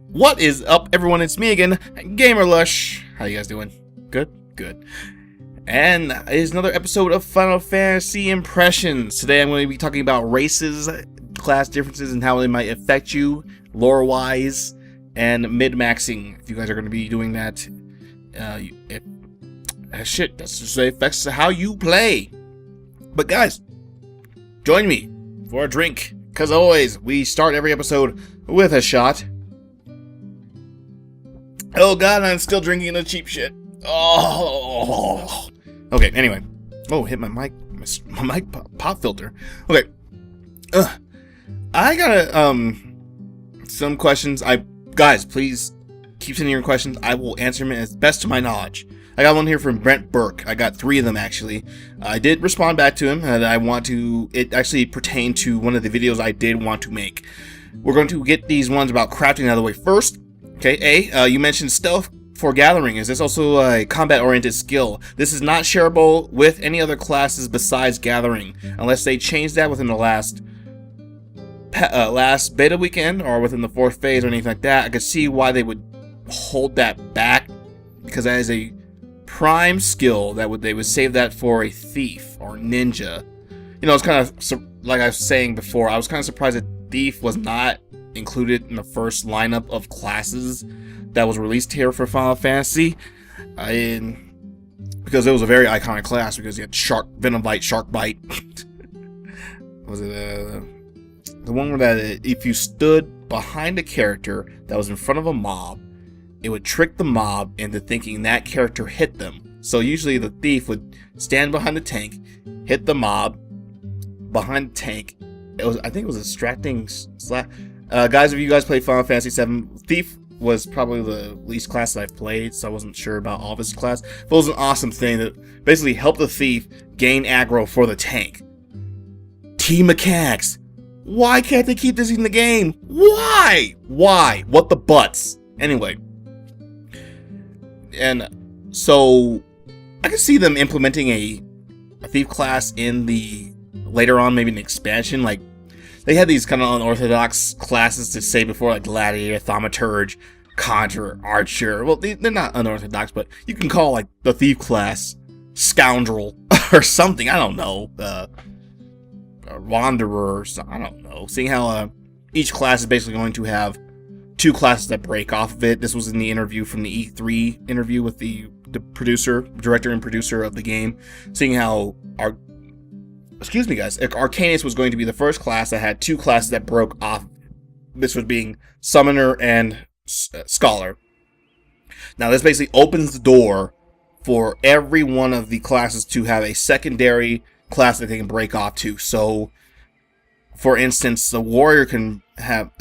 What is up, everyone? It's me again, GamerLush. How you guys doing? Good? Good. And it's another episode of Final Fantasy Impressions. Today I'm going to be talking about races, class differences, and how they might affect you, lore-wise, and mid-maxing. If you guys are going to be doing that, shit, that's just affects how you play. But guys, join me for a drink, because always, we start every episode with a shot. Oh god, I'm still drinking the cheap shit. Oh. Okay, anyway. Oh, hit my mic. My mic pop filter. Okay. I got some questions. Guys, please keep sending your questions. I will answer them as best to my knowledge. I got one here from Brent Burke. I got 3 of them, actually. I did respond back to him, and it actually pertained to one of the videos I did want to make. We're going to get these ones about crafting out of the way first. Okay, you mentioned stealth for gathering. Is this also a combat-oriented skill? This is not shareable with any other classes besides gathering, unless they change that within the last beta weekend or within the 4th phase or anything like that. I could see why they would hold that back, because that is a prime skill that they would save that for a thief or ninja. You know, it's kind of like I was saying before. I was kind of surprised that thief was not included in the first lineup of classes that was released here for Final Fantasy, because it was a very iconic class, because you had Venom Bite, Shark Bite. Was it the one where that if you stood behind a character that was in front of a mob, it would trick the mob into thinking that character hit them. So usually the thief would stand behind the tank, hit the mob behind the tank. I think it was a distracting slap. Guys, if you guys play Final Fantasy VII, Thief was probably the least class that I've played, so I wasn't sure about Office class. But it was an awesome thing that basically helped the Thief gain aggro for the tank. Team mechanics. Why can't they keep this in the game? Why? Why? What the butts? Anyway. And so, I can see them implementing a Thief class in the later on, maybe an expansion. Like, they had these kind of unorthodox classes to say before, like Gladiator, Thaumaturge, Conjurer, Archer. Well, they're not unorthodox, but you can call, like, the Thief class Scoundrel or something. I don't know. Wanderer or something. I don't know. Seeing how each class is basically going to have 2 classes that break off of it. This was in the interview from the E3 interview with the director and producer of the game. Seeing how Excuse me, guys. Arcanus was going to be the first class that had 2 classes that broke off. This was being Summoner and Scholar. Now, this basically opens the door for every one of the classes to have a secondary class that they can break off to. So, for instance, the Warrior can have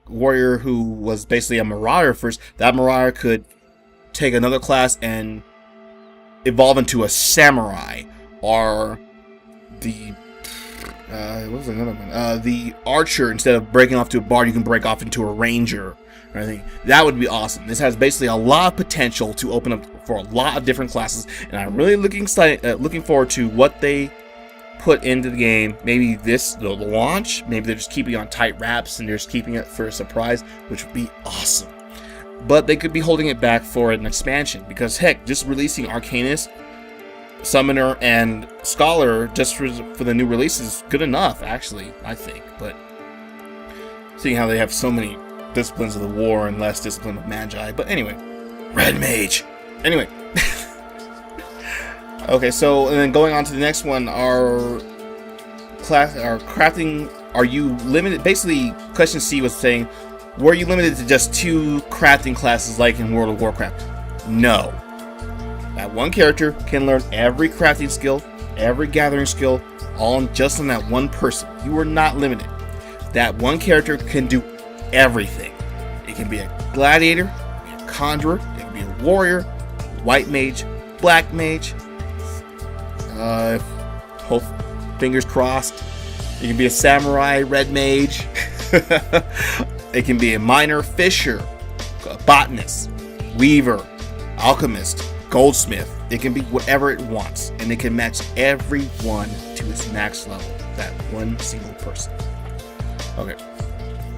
Warrior who was basically a Marauder first. That Marauder could take another class and evolve into a Samurai, or the what was another one? The Archer, instead of breaking off to a Bard, you can break off into a Ranger. I think that would be awesome. This has basically a lot of potential to open up for a lot of different classes, and I'm really looking forward to what they put into the game. Maybe the launch. Maybe they're just keeping it on tight wraps and they're just keeping it for a surprise, which would be awesome. But they could be holding it back for an expansion, because heck, just releasing Arcanus, Summoner, and Scholar just for the new release is good enough, actually, I think. But seeing how they have so many disciplines of the war and less discipline of Magi. But anyway, Red Mage. Anyway. Okay, so and then going on to the next one, our crafting. Are you limited? Basically, question C was saying, were you limited to just 2 crafting classes like in World of Warcraft? No. That one character can learn every crafting skill, every gathering skill, all just on that one person. You are not limited. That one character can do everything. It can be a gladiator, it can be a conjurer, it can be a warrior, white mage, black mage. Hope fingers crossed. It can be a samurai, red mage. It can be a miner, fisher, a botanist, weaver, alchemist, goldsmith. It can be whatever it wants, and it can match everyone to its max level. That one single person. Okay.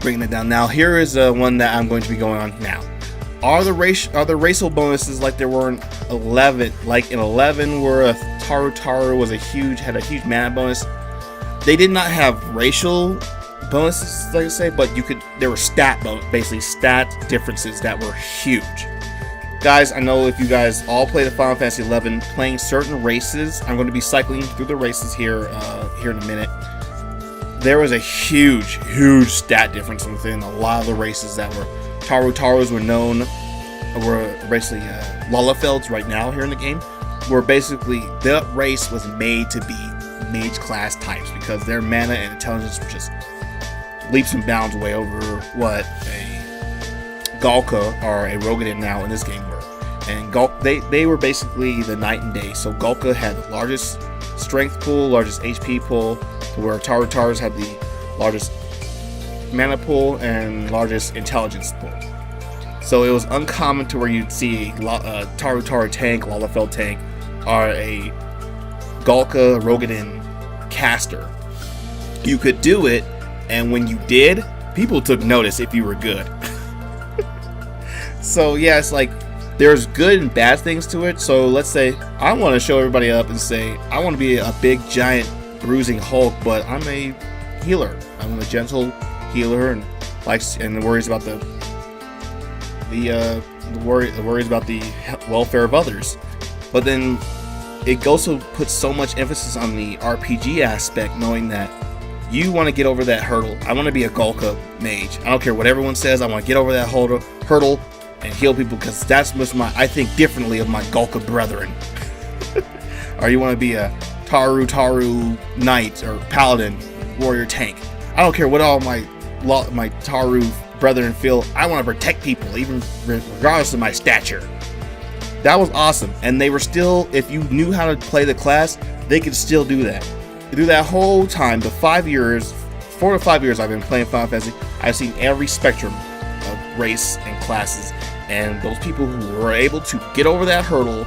Bringing it down. Now here is one that I'm going to be going on now. Are the racial bonuses like there were in 11? Like in 11, where Taru had a huge mana bonus. They did not have racial bonuses, like I say, but there were stat differences that were huge. Guys, I know if you guys all play the Final Fantasy 11, playing certain races, I'm going to be cycling through the races here in a minute. There was a huge stat difference within a lot of the races that were Tarus were basically Lalafelds right now here in the game, where basically the race was made to be mage class types because their mana and intelligence were just leaps and bounds way over what a Galka or a Rogadin now in this game were. And they were basically the night and day. So Galka had the largest strength pool, largest HP pool, where Tarus had the largest mana pool and largest intelligence pool. So it was uncommon to where you'd see a Taru tank, Lalafell tank, or a Galka Rogadin caster. You could do it, and when you did, people took notice if you were good. So yeah, it's like there's good and bad things to it. So let's say I want to show everybody up and say I want to be a big giant bruising Hulk, but I'm a healer. I'm a gentle healer and worries about the worries about the welfare of others. But then it also puts so much emphasis on the RPG aspect, knowing that you want to get over that hurdle. I want to be a Galka mage. I don't care what everyone says. I want to get over that hurdle and heal people, because that's what's I think differently of my Galka brethren. Or you want to be a Taru knight or paladin warrior tank. I don't care what all my Taru brethren feel. I want to protect people, even regardless of my stature. That was awesome. And they were still, if you knew how to play the class, they could still do that. Through that whole time, the 4 to 5 years I've been playing Final Fantasy, I've seen every spectrum of race and classes. And those people who were able to get over that hurdle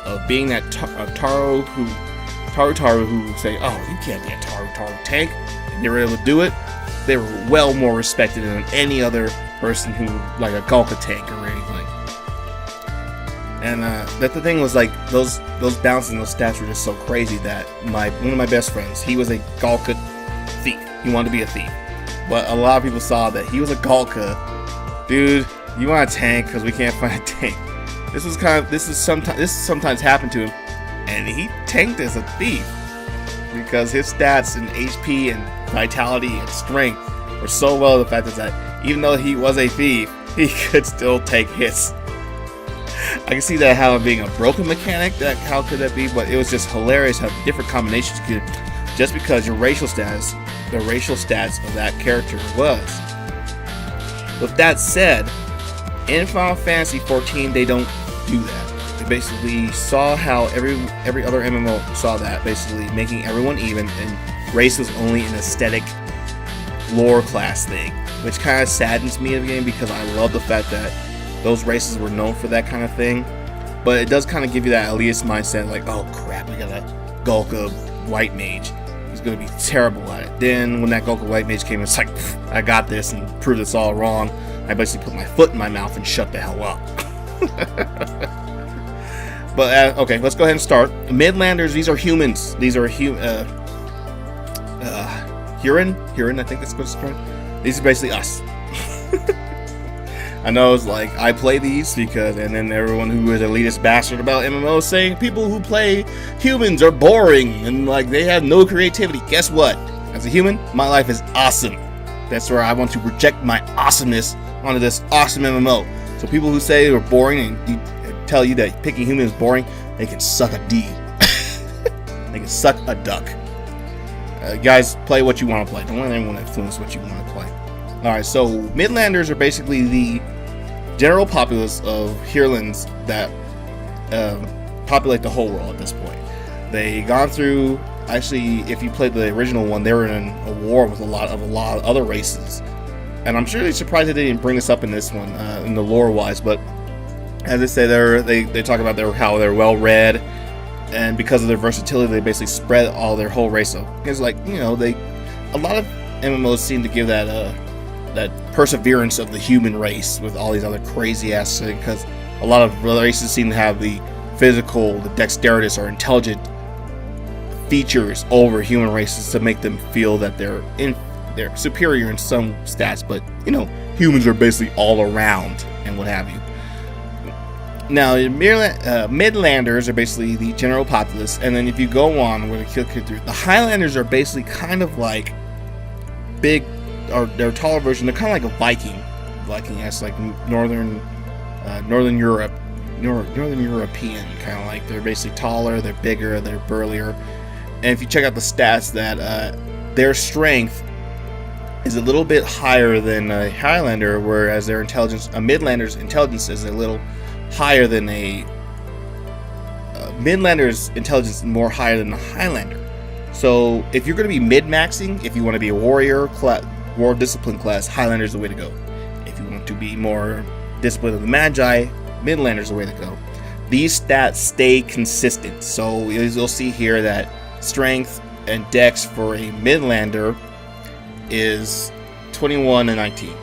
of being that Taru who say, oh, you can't be a Taru tank, and they were able to do it, they were well more respected than any other person who, like a Galka tank or anything. And that the thing was, like, those bounces and those stats were just so crazy that one of my best friends, he was a Galka thief. He wanted to be a thief. But a lot of people saw that he was a Galka. Dude, you want a tank because we can't find a tank. This sometimes happened to him, and he tanked as a thief because his stats and HP and vitality and strength were so well. The fact is that even though he was a thief, he could still take hits. I can see that how it being a broken mechanic, how could that be? But it was just hilarious how different combinations could, just because the racial stats of that character was. With that said, in Final Fantasy 14, they don't do that. They basically saw how every other MMO saw that, basically making everyone even, and race was only an aesthetic lore class thing, which kind of saddens me in the game because I love the fact that those races were known for that kind of thing. But it does kind of give you that elitist mindset, like, oh crap, we got a Galka white mage. He's going to be terrible at it. Then when that Galka white mage came, it's like, I got this, and proved it's all wrong. I basically put my foot in my mouth and shut the hell up. But okay, let's go ahead and start. Midlanders, these are humans. These are Huron, I think that's what it's called. These are basically us. I know it's like, I play these because, and then everyone who is elitist bastard about MMOs saying people who play humans are boring and like they have no creativity. Guess what? As a human, my life is awesome. That's where I want to project my awesomeness onto this awesome MMO. So people who say they're boring and tell you that picking humans is boring, they can suck a D. They can suck a duck. Guys, play what you want to play. Don't let anyone influence what you want to play. Alright, so Midlanders are basically the general populace of Hearlands that populate the whole world at this point. They gone through, actually, if you played the original one, they were in a war with a lot of other races. And I'm sure they're surprised that they didn't bring this up in this one, in the lore-wise, but as I say, they talk about how they're well-read, and because of their versatility, they basically spread all their whole race. So it's like, you know, a lot of MMOs seem to give that that perseverance of the human race with all these other crazy ass things, because a lot of races seem to have the physical, the dexterous or intelligent features over human races to make them feel that they're superior in some stats, but you know, humans are basically all around and what have you. Now, Midlanders are basically the general populace, and then if you go on, we're gonna kill through. The Highlanders are basically kind of like big, or they're a taller version. They're kind of like a Viking. That's like northern Europe, northern European kind of like. They're basically taller, they're bigger, they're burlier. And if you check out the stats, that their strength is a little bit higher than a Highlander, whereas their intelligence, a Midlander's intelligence is a little higher than a Midlander's intelligence is more higher than the Highlander. So if you're going to be mid-maxing, if you want to be a warrior war discipline class, Highlander's the way to go. If you want to be more discipline of the Magi, Midlander's the way to go. These stats stay consistent, so you'll see here that strength and dex for a Midlander is 21 and 19.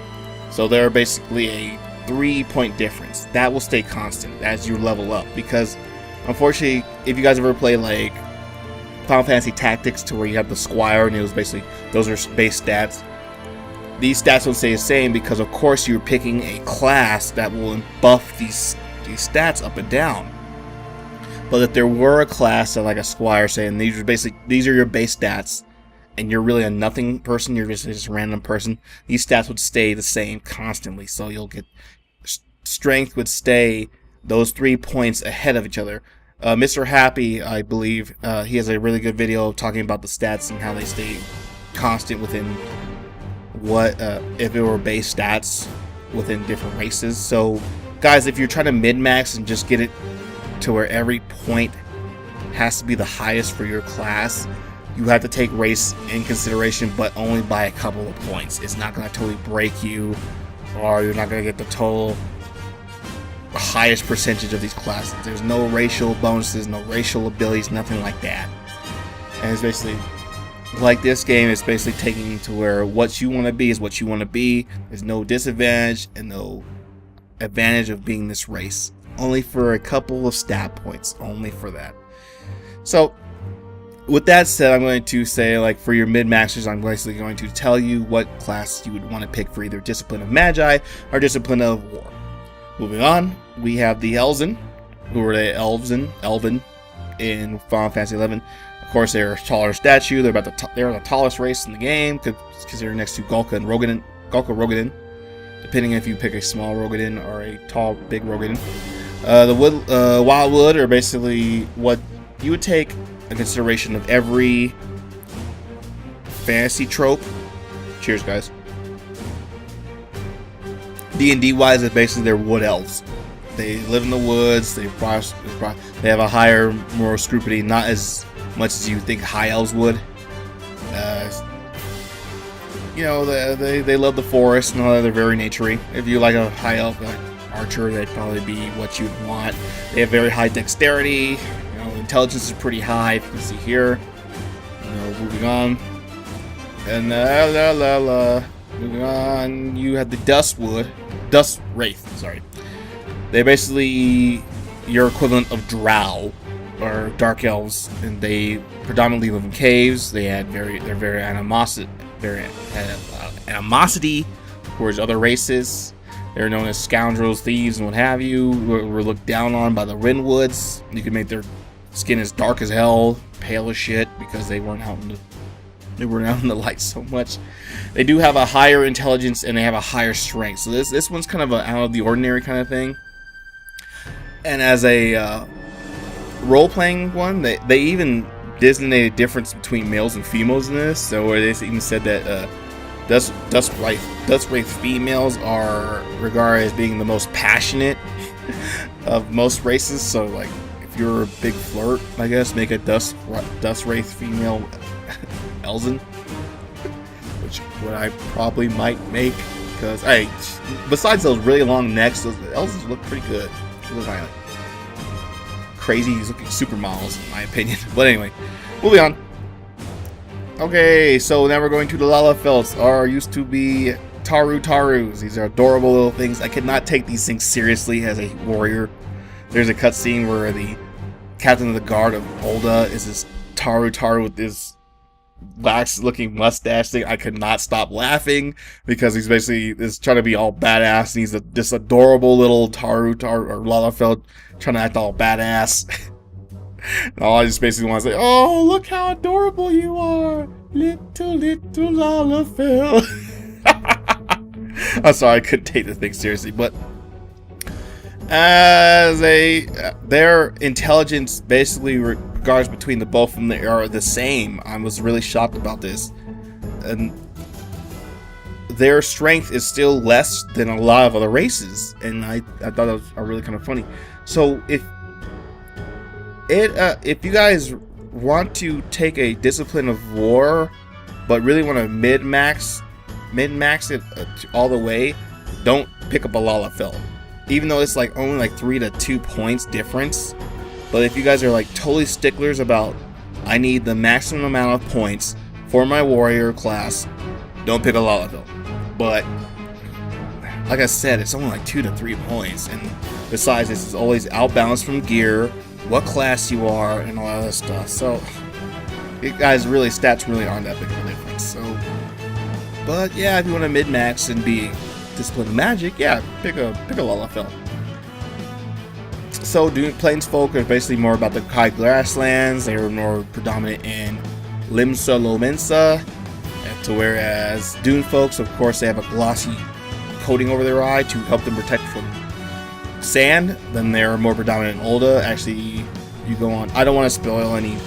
So they're basically a 3-point difference. That will stay constant as you level up, because unfortunately, if you guys ever play like Final Fantasy Tactics, to where you have the Squire and it was basically, those are base stats, these stats don't stay the same, because of course you're picking a class that will buff these stats up and down. But if there were a class that, like a Squire, saying these are your base stats, and you're really a nothing person, you're just a random person, these stats would stay the same constantly. So you'll get strength would stay those 3 points ahead of each other. Mr. Happy, I believe, he has a really good video talking about the stats and how they stay constant within what if it were base stats within different races. So guys, if you're trying to min-max and just get it to where every point has to be the highest for your class, you have to take race in consideration, but only by a couple of points. It's not going to totally break you, or you're not going to get the total highest percentage of these classes. There's no racial bonuses, no racial abilities, nothing like that. And it's basically like this game is basically taking to where what you want to be is what you want to be. There's no disadvantage and no advantage of being this race. Only for a couple of stat points, only for that. So with that said, I'm going to say, like, for your mid-maxers, I'm basically going to tell you what class you would want to pick for either Discipline of Magi or Discipline of War. Moving on, we have the Elzen, who are the Elven in Final Fantasy 11. Of course, they're a taller statue. They're the tallest race in the game, because they're next to Gulka and Rogadin, depending if you pick a small Rogadin or a tall, big Rogadin. The Wildwood are basically what you would take a consideration of every fantasy trope. Cheers, guys. D&D wise, it's basically they're wood elves. They live in the woods. They have a higher moral scrutiny, not as much as you think high elves would. You know, they love the forest and all that. They're very naturey. If you like a high elf like archer, that'd probably be what you'd want. They have very high dexterity. You know, intelligence is pretty high. If you can see here. You know, moving on. And moving on, you have the Dust Wraith. Sorry, they basically your equivalent of Drow or Dark Elves, and they predominantly live in caves. They're very animosity towards other races. They're known as scoundrels, thieves, and what have you. Were looked down on by the Windwoods. You can make their skin as dark as hell, pale as shit, because they weren't out in the light so much. They do have a higher intelligence and they have a higher strength. So this one's kind of an out of the ordinary kind of thing. And as a role-playing one, they even designated a difference between males and females in this. So where they even said that Dust Wraith females are regarded as being the most passionate of most races. So like, if you're a big flirt, I guess, make a Dust Wraith female Elzen, which I probably might make, because besides those really long necks, those Elzens look pretty good. Look like crazy looking supermodels, in my opinion. But anyway, moving on. Okay, so now we're going to the Lalafelts, used to be Tarus. These are adorable little things. I could not take these things seriously as a warrior. There's a cutscene where the captain of the guard of Ul'dah is this Taru with this lax-looking mustache thing. I could not stop laughing because he's basically trying to be all badass, and he's this adorable little Taru or Lalafell trying to act all badass. And all I just basically want to say, "Oh, look how adorable you are, little Lalafell." I'm sorry, I couldn't take the thing seriously, but as their intelligence basically regards between the both of them are the same. I was really shocked about this, and their strength is still less than a lot of other races, and I thought that was really kind of funny. So if you guys want to take a discipline of war, but really want to min-max it all the way, don't pick up a Lalafell. Even though it's like only like 3 to 2 points difference. But if you guys are like totally sticklers about, I need the maximum amount of points for my warrior class, don't pick a Lalafell. But like I said, it's only like 2 to 3 points, and besides, this is always outbalanced from gear, what class you are, and all that other stuff. So stats really aren't that big of a difference. So, but yeah, if you want to mid-max and be discipline of magic, yeah, pick a Lalafell. So Plains folk are basically more about the high grasslands. They are more predominant in Limsa Lominsa, to whereas Dune folks, of course, they have a glossy coating over their eye to help them protect from sand. Then they're more predominant in Ul'dah. Actually, you go on. I don't want to spoil any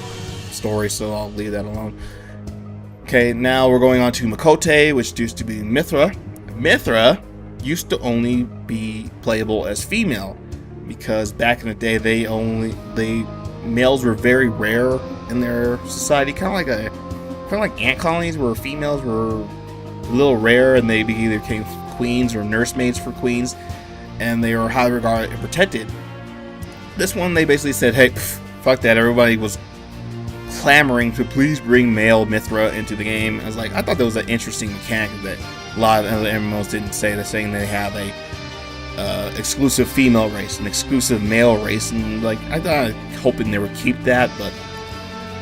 story, so I'll leave that alone. Okay, now we're going on to Makote, which used to be Mithra. Mithra used to only be playable as female, because back in the day males were very rare in their society, kind of like ant colonies where females were a little rare, and they either became queens or nursemaids for queens, and they were highly regarded and protected. This one, they basically said, hey, fuck that. Everybody was clamoring to please bring male Mithra into the game. I thought that was an interesting mechanic that a lot of other MMOs didn't say. They're saying they have a exclusive female race, an exclusive male race, and I thought, hoping they would keep that, but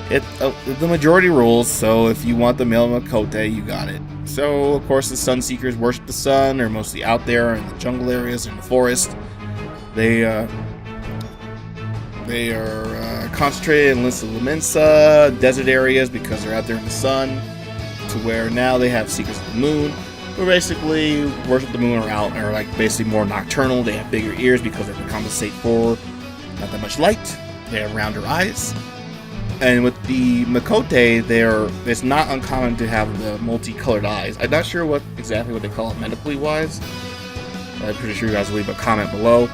the majority rules. So if you want the male Makote, you got it. So of course the Sunseekers worship the sun. They're mostly out there in the jungle areas, in the forest. They are concentrated in Limsa Lominsa, desert areas, because they're out there in the sun. To where now they have Seekers of the Moon, who basically worship the moon, are basically more nocturnal. They have bigger ears because they can compensate for not that much light. They have rounder eyes. And with the Makote, it's not uncommon to have the multicolored eyes. I'm not sure exactly what they call it medically wise. I'm pretty sure you guys will leave a comment below.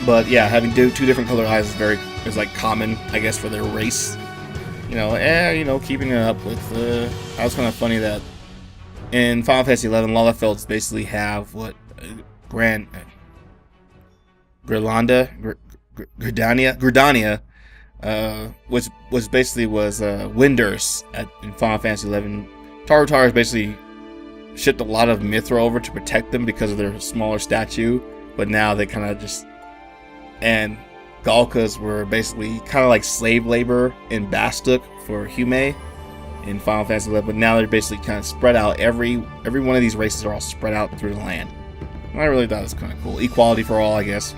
But yeah, having two different colored eyes is common, I guess, for their race. Keeping it up with that was kind of funny that in Final Fantasy XI, Lalafelds basically have Gridania, which was basically Windurst in Final Fantasy XI. Tarus basically shipped a lot of Mithra over to protect them because of their smaller stature, but now they kind of just, and Galkas were basically kind of like slave labor in Bastuk for Hume in Final Fantasy XI, but now they're basically kind of spread out. Every one of these races are all spread out through the land. And I really thought it was kind of cool. Equality for all, I guess.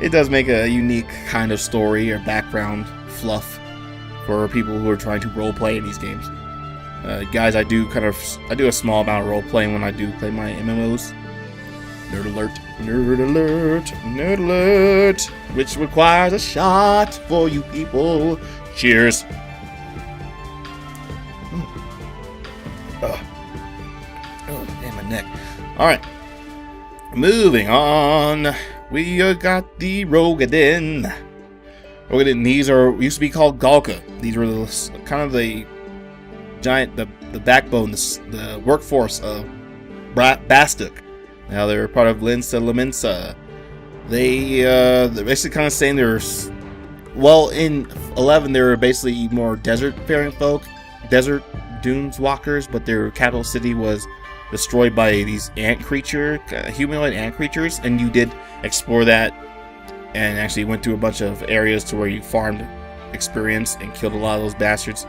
It does make a unique kind of story or background fluff for people who are trying to roleplay in these games. Guys, I do a small amount of role playing when I do play my MMOs. Nerd alert, nerd alert, nerd alert, which requires a shot for you people. Cheers. Oh, damn, my neck. Alright. Moving on. We got the Rogadin. These used to be called Galka. These were kind of the giant, the backbone, the workforce of Bastuk. Now they're part of Limsa Lominsa. They're basically kind of saying in 11 they were basically more desert-faring folk, desert dunes walkers, but their capital city was destroyed by these humanoid ant creatures, and you did explore that and actually went through a bunch of areas to where you farmed experience and killed a lot of those bastards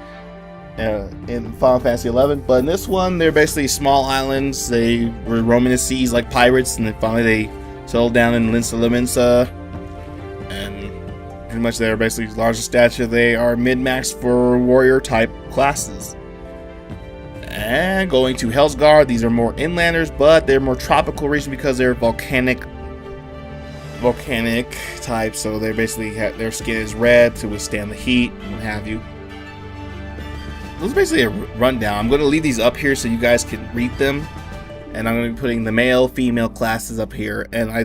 in Final Fantasy XI. But in this one, they're basically small islands. They were roaming the seas like pirates, and then finally they settled down in Limensa, and pretty much they're basically larger stature. They are mid-max for warrior type classes. And going to Hellsguard, these are more inlanders, but they're more tropical region because they're volcanic type. So they basically their skin is red to withstand the heat and what have you. This is basically a rundown. I'm going to leave these up here so you guys can read them, and I'm going to be putting the male, female classes up here. And I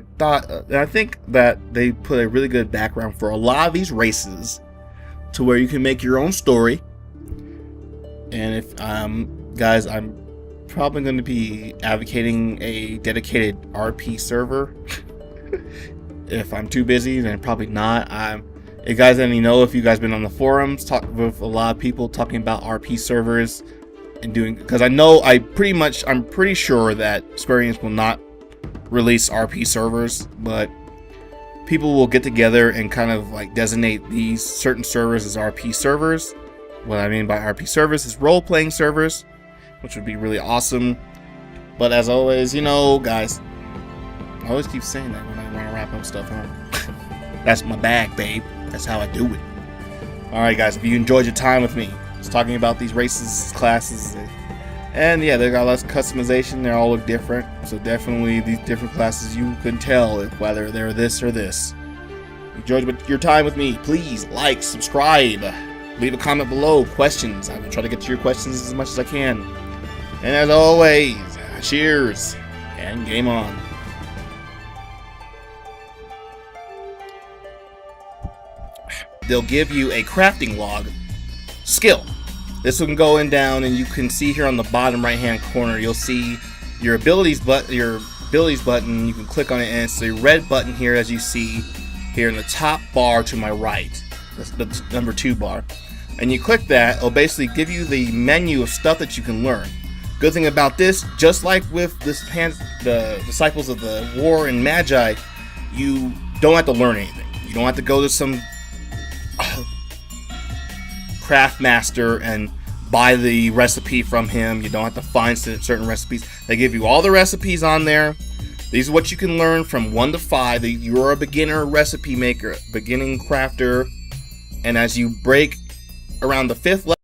think that they put a really good background for a lot of these races, to where you can make your own story. And if guys, I'm probably going to be advocating a dedicated RP server. If I'm too busy, then probably not. If guys, let me know if you guys been on the forums talking with a lot of people talking about RP servers and doing, because I'm pretty sure that Square Enix will not release RP servers, but people will get together and kind of like designate these certain servers as RP servers. What I mean by RP servers is role-playing servers, which would be really awesome. But as always, you know, guys, I always keep saying that when I want to wrap up stuff, huh? That's my bag, babe. That's how I do it. Alright, guys, if you enjoyed your time with me, just talking about these races, classes, and yeah, they got less customization. They all look different. So definitely these different classes, you can tell whether they're this or this. Enjoyed your time with me. Please like, subscribe, leave a comment below. Questions. I will try to get to your questions as much as I can. And as always, cheers and game on. They'll give you a crafting log skill. This one can go in down, and you can see here on the bottom right hand corner, you'll see your abilities button. You can click on it, and it's a red button here, as you see here in the top bar to my right. That's the number 2 bar. And you click that, it'll basically give you the menu of stuff that you can learn. Good thing about this, just like with the Disciples of the War and Magi, you don't have to learn anything. You don't have to go to some craft master and buy the recipe from him. You don't have to find certain recipes. They give you all the recipes on there. These are what you can learn from 1 to 5. You're a beginner recipe maker, beginning crafter, and as you break around the 5th level,